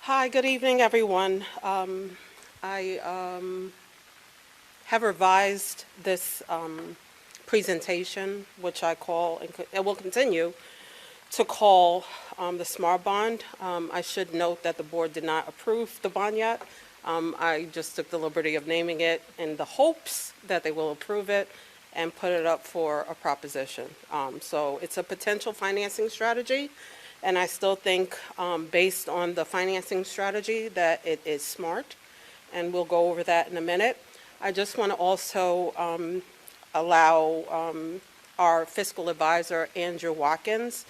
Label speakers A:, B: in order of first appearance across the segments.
A: Hi, good evening, everyone. I have revised this presentation, which I call, and will continue to call the SMART bond. I should note that the board did not approve the bond yet. I just took the liberty of naming it in the hopes that they will approve it and put it up for a proposition. So it's a potential financing strategy, and I still think, based on the financing strategy, that it is smart, and we'll go over that in a minute. I just want to also allow our fiscal advisor, Andrew Watkins,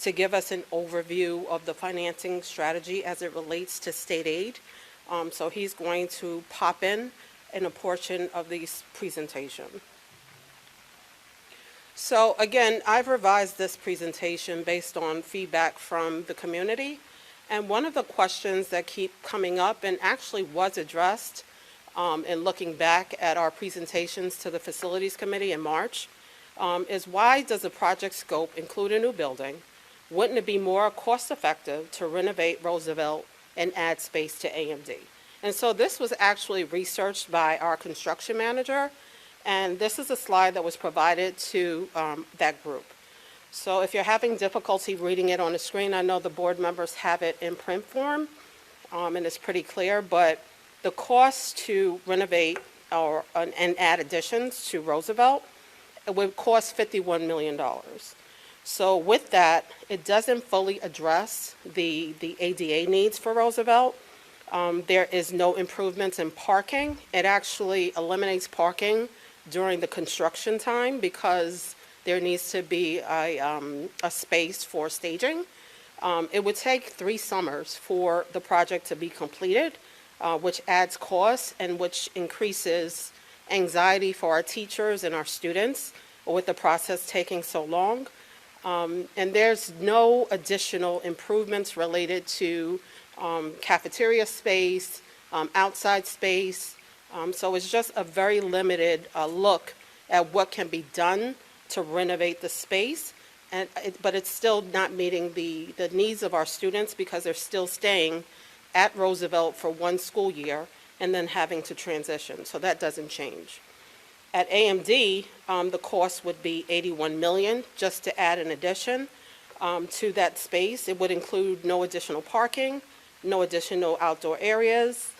A: to give us an overview of the financing strategy as it relates to state aid. So he's going to pop in a portion of this presentation. So again, I've revised this presentation based on feedback from the community. And one of the questions that keep coming up, and actually was addressed in looking back at our presentations to the Facilities Committee in March, is why does the project scope include a new building? Wouldn't it be more cost-effective to renovate Roosevelt and add space to AMD? And so this was actually researched by our construction manager, and this is a slide that was provided to that group. So if you're having difficulty reading it on the screen, I know the board members have it in print form, and it's pretty clear, but the cost to renovate and add additions to Roosevelt, it would cost $51 million. So with that, it doesn't fully address the ADA needs for Roosevelt. There is no improvements in parking. It actually eliminates parking during the construction time because there needs to be a space for staging. It would take 3 summers for the project to be completed, which adds costs and which increases anxiety for our teachers and our students with the process taking so long. And there's no additional improvements related to cafeteria space, outside space. So it's just a very limited look at what can be done to renovate the space, but it's still not meeting the needs of our students because they're still staying at Roosevelt for 1 school year and then having to transition. So that doesn't change. At AMD, the cost would be $81 million just to add an addition to that space. It would include no additional parking, no additional outdoor areas.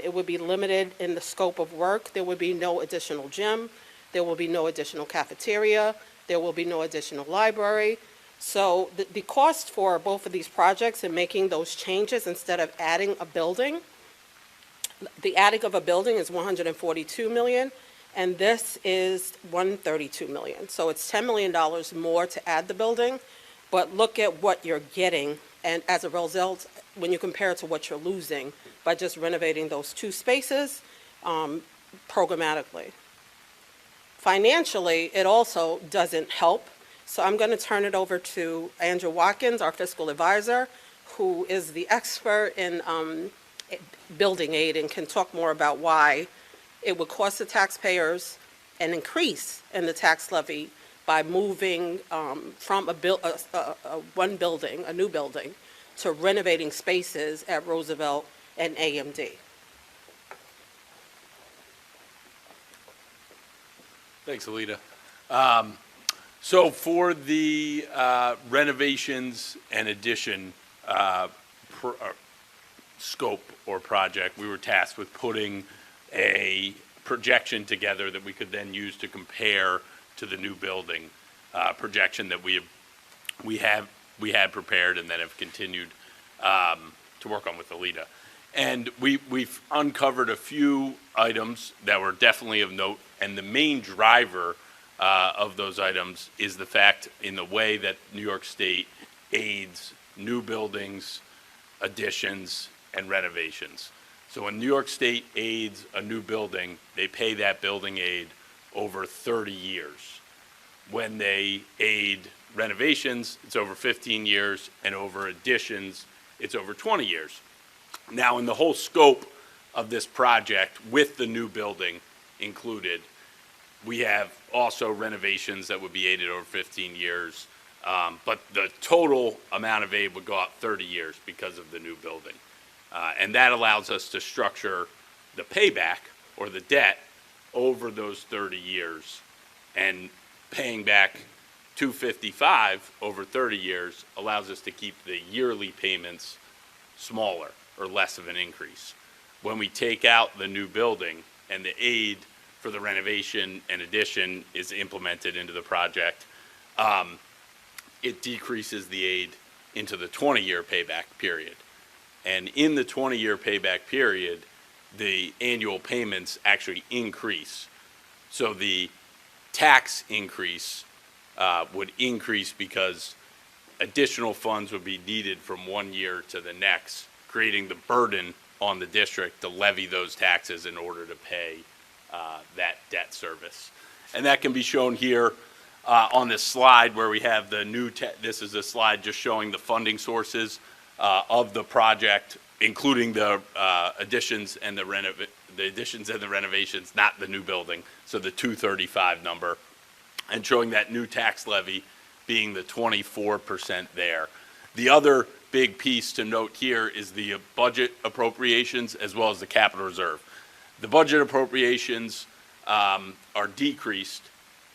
A: It would be limited in the scope of work. There would be no additional gym. There will be no additional cafeteria. There will be no additional library. So the cost for both of these projects and making those changes instead of adding a building, the adding of a building is $142 million, and this is $132 million. So it's $10 million more to add the building, but look at what you're getting, and as a result, when you compare it to what you're losing by just renovating those 2 spaces programmatically. Financially, it also doesn't help. So I'm going to turn it over to Andrew Watkins, our fiscal advisor, who is the expert in building aid and can talk more about why it would cost the taxpayers an increase in the tax levy by moving from a new building, to renovating spaces at Roosevelt and AMD.
B: Thanks, Alita. So for the renovations and addition scope or project, we were tasked with putting a projection together that we could then use to compare to the new building projection that we had prepared and then have continued to work on with Alita. And we've uncovered a few items that were definitely of note, and the main driver of those items is the fact in the way that New York State aids new buildings, additions, and renovations. So when New York State aids a new building, they pay that building aid over 30 years. When they aid renovations, it's over 15 years, and over additions, it's over 20 years. Now, in the whole scope of this project, with the new building included, we have also renovations that would be aided over 15 years, but the total amount of aid would go out 30 years because of the new building. And that allows us to structure the payback or the debt over those 30 years. And paying back $255 over 30 years allows us to keep the yearly payments smaller or less of an increase. When we take out the new building and the aid for the renovation and addition is implemented into the project, it decreases the aid into the 20-year payback period. And in the 20-year payback period, the annual payments actually increase. So the tax increase would increase because additional funds would be needed from one year to the next, creating the burden on the district to levy those taxes in order to pay that debt service. And that can be shown here on this slide where we have the new, this is a slide just showing the funding sources of the project, including the additions and the renovations, not the new building, so the 235 number, and showing that new tax levy being the 24% there. The other big piece to note here is the budget appropriations as well as the capital reserve. The budget appropriations are decreased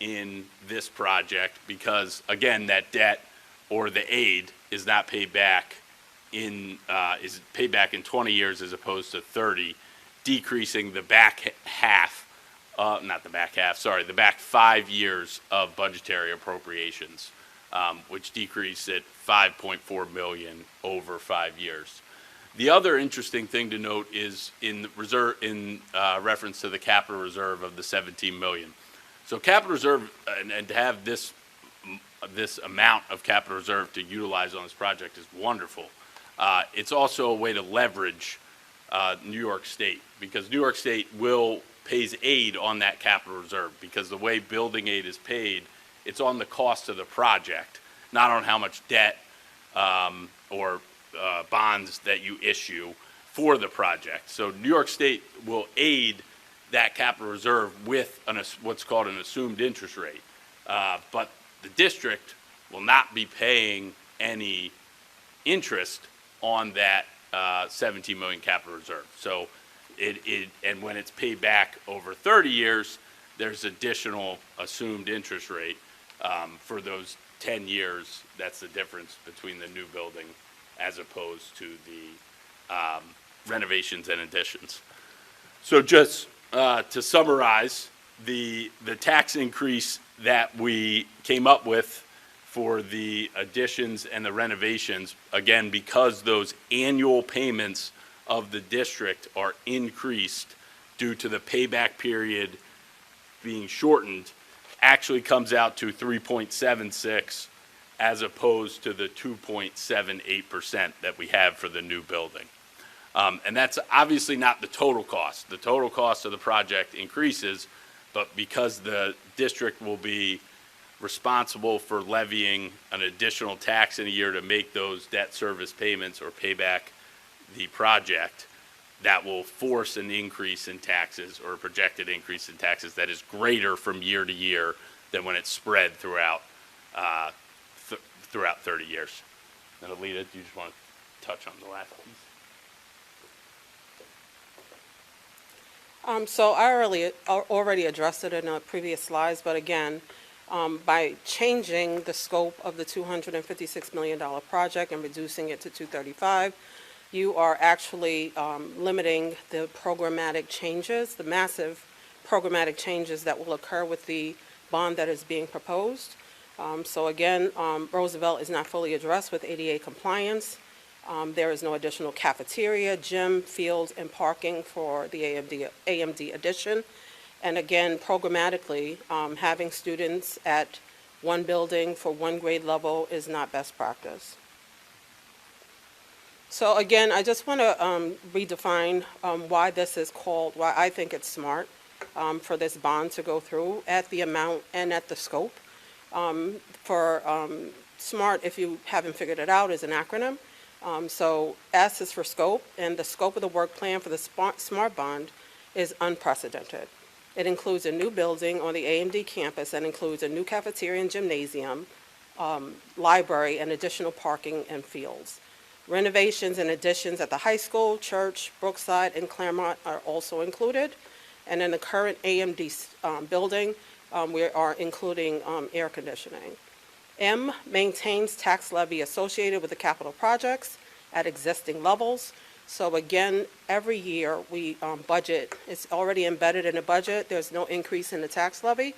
B: in this project because, again, that debt or the aid is not paid back in 20 years as opposed to 30, decreasing the back half, the back 5 years of budgetary appropriations, which decreased at $5.4 million over 5 years. The other interesting thing to note is in reference to the capital reserve of the $17 million. So capital reserve, and to have this amount of capital reserve to utilize on this project is wonderful. It's also a way to leverage New York State, because New York State pays aid on that capital reserve, because the way building aid is paid, it's on the cost of the project, not on how much debt or bonds that you issue for the project. So New York State will aid that capital reserve with what's called an assumed interest rate. But the district will not be paying any interest on that 17 million capital reserve. So and when it's paid back over 30 years, there's additional assumed interest rate for those 10 years. That's the difference between the new building as opposed to the renovations and additions. So just to summarize, the tax increase that we came up with for the additions and the renovations, again, because those annual payments of the district are increased due to the payback period being shortened, actually comes out to 3.76 as opposed to the 2.78% that we have for the new building. And that's obviously not the total cost. The total cost of the project increases, but because the district will be responsible for levying an additional tax in a year to make those debt service payments or pay back the project, that will force an increase in taxes or a projected increase in taxes that is greater from year to year than when it's spread throughout 30 years. And Alita, do you just want to touch on the last piece?
A: So I already addressed it in the previous slides, but again, by changing the scope of the $256 million project and reducing it to 235, you are actually limiting the programmatic changes, the massive programmatic changes that will occur with the bond that is being proposed. So again, Roosevelt is not fully addressed with ADA compliance. There is no additional cafeteria, gym, field, and parking for the AMD addition. And again, programmatically, having students at one building for one grade level is not best practice. So again, I just want to redefine why this is called, why I think it's smart for this bond to go through at the amount and at the scope. SMART, if you haven't figured it out, is an acronym. So S is for scope, and the scope of the work plan for the SMART bond is unprecedented. It includes a new building on the AMD campus that includes a new cafeteria and gymnasium, library, and additional parking and fields. Renovations and additions at the high school, church, Brookside, and Claremont are also included. And in the current AMD building, we are including air conditioning. M, maintains tax levy associated with the capital projects at existing levels. So again, every year we budget, it's already embedded in the budget, there's no increase in the tax levy.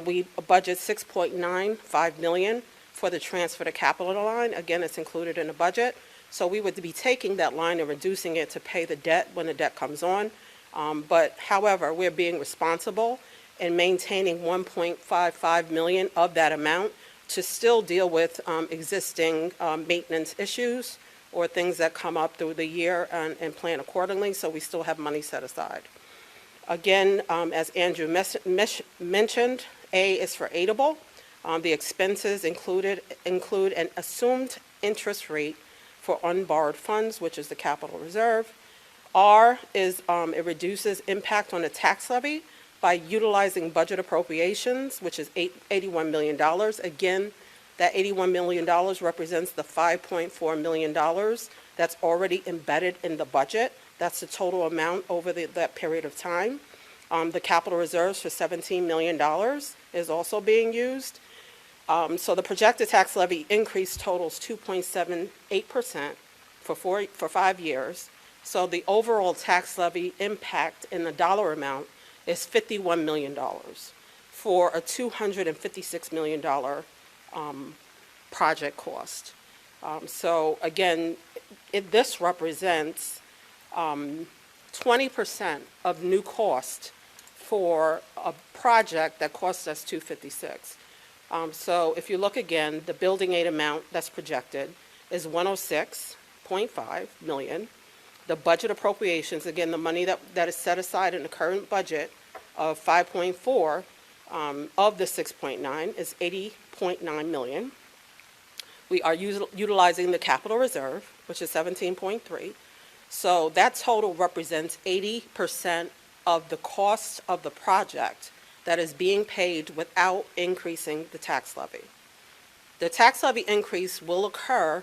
A: We budget $6.95 million for the transfer to capital line. Again, it's included in the budget. So we would be taking that line and reducing it to pay the debt when the debt comes on. But however, we're being responsible in maintaining $1.55 million of that amount to still deal with existing maintenance issues or things that come up through the year and plan accordingly, so we still have money set aside. Again, as Andrew mentioned, A is for aidable. The expenses include an assumed interest rate for unborrowed funds, which is the capital reserve. R is it reduces impact on the tax levy by utilizing budget appropriations, which is $81 million. Again, that $81 million represents the $5.4 million that's already embedded in the budget. That's the total amount over that period of time. The capital reserves for $17 million is also being used. So the projected tax levy increase totals 2.78% for 5 years. So the overall tax levy impact in the dollar amount is $51 million for a $256 million project cost. So again, this represents 20% of new cost for a project that costs us $256. So if you look again, the building aid amount that's projected is $106.5 million. The budget appropriations, again, the money that is set aside in the current budget of 5.4 of the 6.9 is $80.9 million. We are utilizing the capital reserve, which is 17.3. So that total represents 80% of the cost of the project that is being paid without increasing the tax levy. The tax levy increase will occur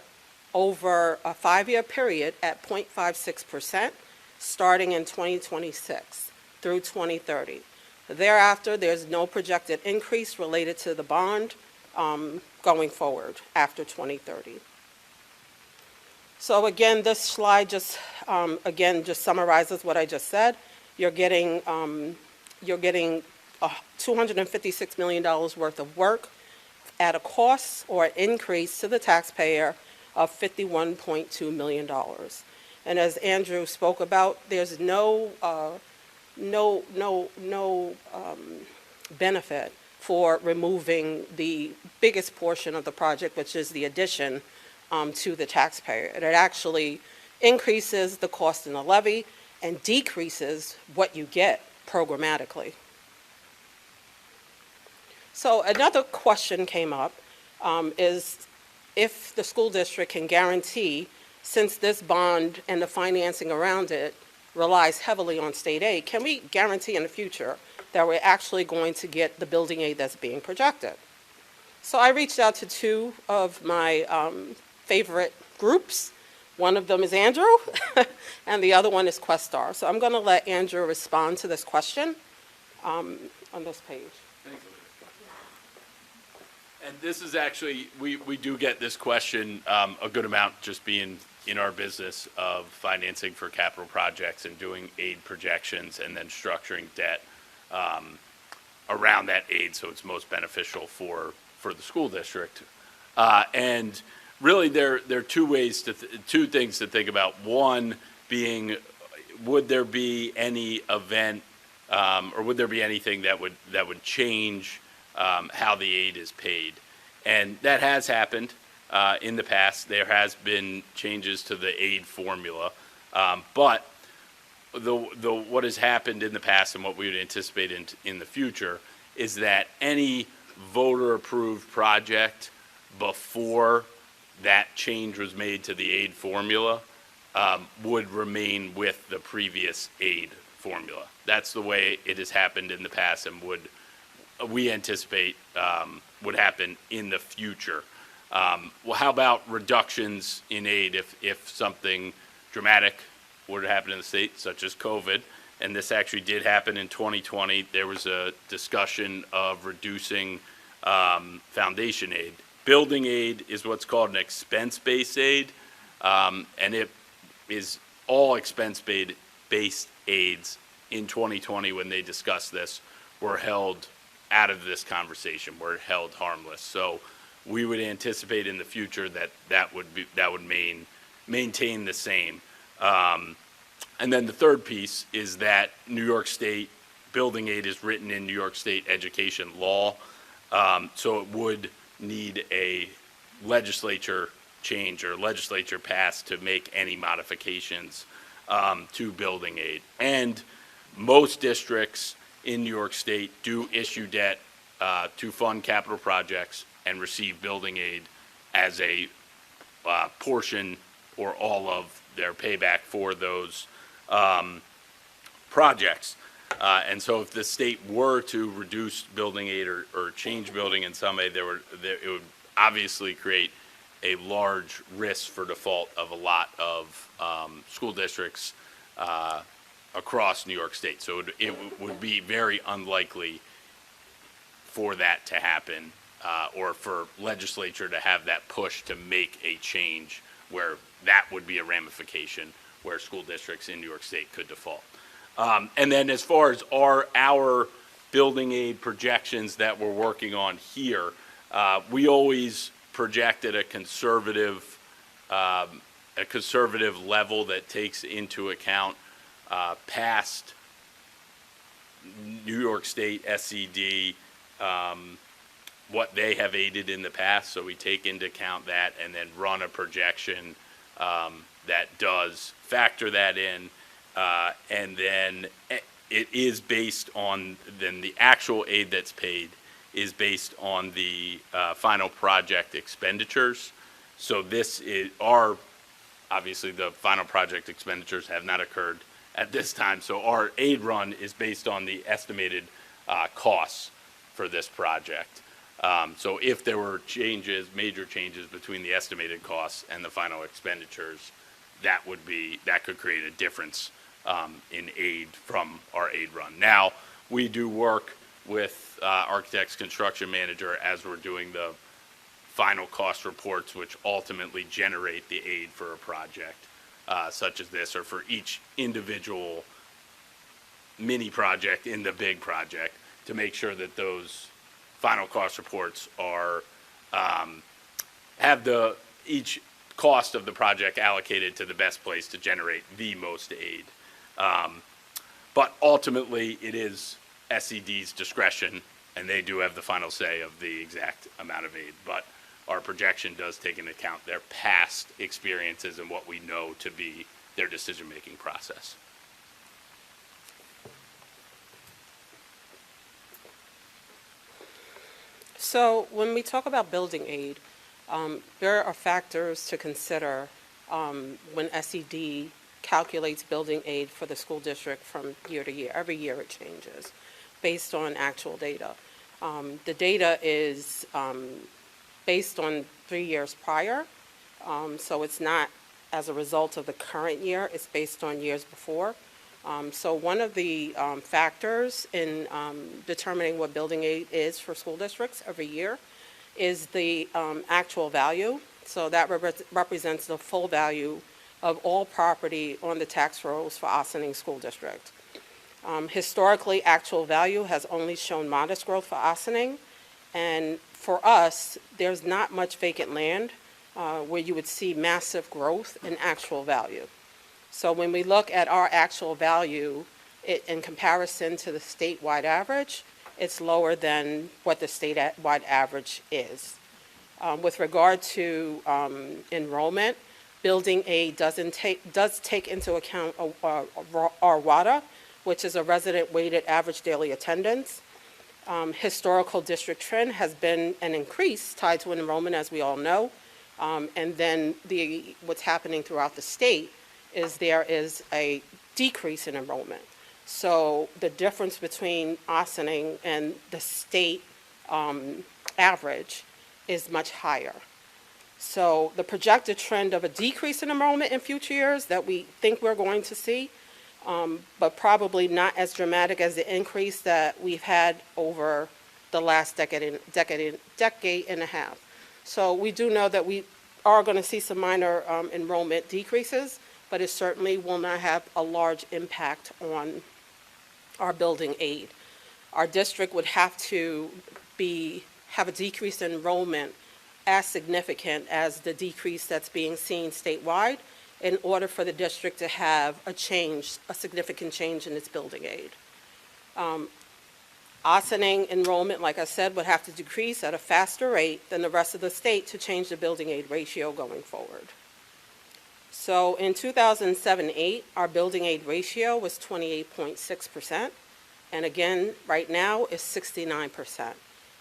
A: over a 5-year period at 0.56%, starting in 2026 through 2030. Thereafter, there's no projected increase related to the bond going forward after 2030. So again, this slide just summarizes what I just said. You're getting $256 million worth of work at a cost or an increase to the taxpayer of $51.2 million. And as Andrew spoke about, there's no benefit for removing the biggest portion of the project, which is the addition to the taxpayer. And it actually increases the cost in the levy and decreases what you get programmatically. So another question came up is if the school district can guarantee, since this bond and the financing around it relies heavily on state aid, can we guarantee in the future that we're actually going to get the building aid that's being projected? So I reached out to two of my favorite groups. One of them is Andrew, and the other one is Questar. So I'm going to let Andrew respond to this question on this page.
B: Thanks. And this is actually, we do get this question a good amount, just being in our business of financing for capital projects and doing aid projections and then structuring debt around that aid so it's most beneficial for the school district. And really there are two things to think about. One being, would there be any event or would there be anything that would change how the aid is paid? And that has happened in the past. There has been changes to the aid formula, but what has happened in the past and what we would anticipate in the future is that any voter-approved project before that change was made to the aid formula would remain with the previous aid formula. That's the way it has happened in the past and we anticipate would happen in the future. Well, how about reductions in aid if something dramatic were to happen in the state, such as COVID? And this actually did happen in 2020. There was a discussion of reducing foundation aid. Building aid is what's called an expense-based aid, and it is all expense-based aids in 2020 when they discussed this were held out of this conversation, were held harmless. So we would anticipate in the future that would maintain the same. And then the third piece is that New York State building aid is written in New York State education law, so it would need a legislature change or legislature pass to make any modifications to building aid. And most districts in New York State do issue debt to fund capital projects and receive building aid as a portion or all of their payback for those projects. And so if the state were to reduce building aid or change building in some way, it would obviously create a large risk for default of a lot of school districts across New York State. So it would be very unlikely for that to happen or for legislature to have that push to make a change where that would be a ramification where school districts in New York State could default. And then as far as our building aid projections that we're working on here, we always projected a conservative level that takes into account past New York State SED, what they have aided in the past. So we take into account that and then run a projection that does factor that in. And then it is based on, then the actual aid that's paid is based on the final project expenditures. So this is obviously the final project expenditures have not occurred at this time. So our aid run is based on the estimated costs for this project. So if there were major changes between the estimated costs and the final expenditures, that could create a difference in aid from our aid run. Now, we do work with architects, construction manager as we're doing the final cost reports, which ultimately generate the aid for a project such as this, or for each individual mini project in the big project, to make sure that those final cost reports are have each cost of the project allocated to the best place to generate the most aid. But ultimately, it is SED's discretion, and they do have the final say of the exact amount of aid. But our projection does take into account their past experiences and what we know to be their decision-making process.
A: So when we talk about building aid, there are factors to consider when SED calculates building aid for the school district from year to year. Every year it changes based on actual data. The data is based on 3 years prior, so it's not as a result of the current year, it's based on years before. So one of the factors in determining what building aid is for school districts every year is the actual value. So that represents the full value of all property on the tax rolls for Ossining School District. Historically, actual value has only shown modest growth for Ossining, and for us, there's not much vacant land where you would see massive growth in actual value. So when we look at our actual value in comparison to the statewide average, it's lower than what the statewide average is. With regard to enrollment, building aid does take into account our WADA, which is a resident weighted average daily attendance. Historical district trend has been an increase tied to enrollment, as we all know. And then what's happening throughout the state is there is a decrease in enrollment. So the difference between Ossining and the state average is much higher. So the projected trend of a decrease in enrollment in future years that we think we're going to see, but probably not as dramatic as the increase that we've had over the last decade and a half. So we do know that we are going to see some minor enrollment decreases, but it certainly will not have a large impact on our building aid. Our district would have to have a decrease in enrollment as significant as the decrease that's being seen statewide in order for the district to have a significant change in its building aid. Ossining enrollment, like I said, would have to decrease at a faster rate than the rest of the state to change the building aid ratio going forward. So in 2007-8, our building aid ratio was 28.6%, and again, right now is 69%.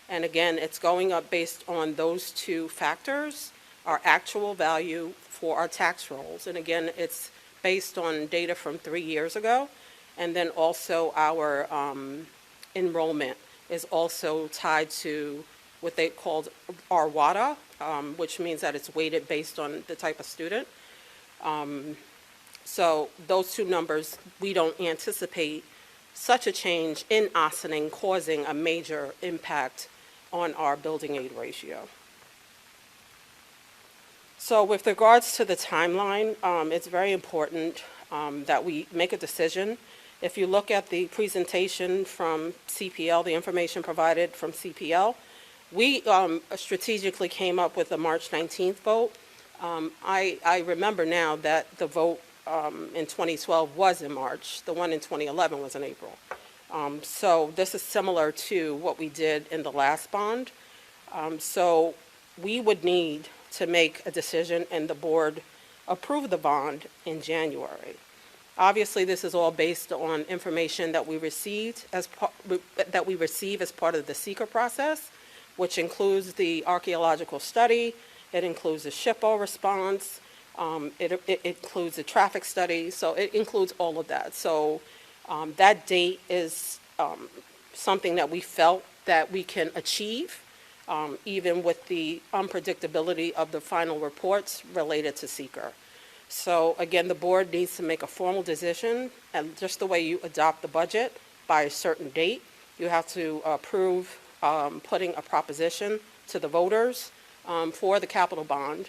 A: And again, it's going up based on those two factors, our actual value for our tax rolls. And again, it's based on data from 3 years ago, and then also our enrollment is also tied to what they called our WADA, which means that it's weighted based on the type of student. So those two numbers, we don't anticipate such a change in Ossining causing a major impact on our building aid ratio. So with regards to the timeline, it's very important that we make a decision. If you look at the presentation from CPL, the information provided from CPL, we strategically came up with a March 19th vote. I remember now that the vote in 2012 was in March. The one in 2011 was in April. So this is similar to what we did in the last bond. So we would need to make a decision and the board approve the bond in January. Obviously, this is all based on information that we received that we receive as part of the seeker process, which includes the archaeological study, it includes the SHPO response, it includes the traffic study, so it includes all of that. So that date is something that we felt that we can achieve, even with the unpredictability of the final reports related to seeker. So again, the board needs to make a formal decision, and just the way you adopt the budget by a certain date, you have to approve putting a proposition to the voters for the capital bond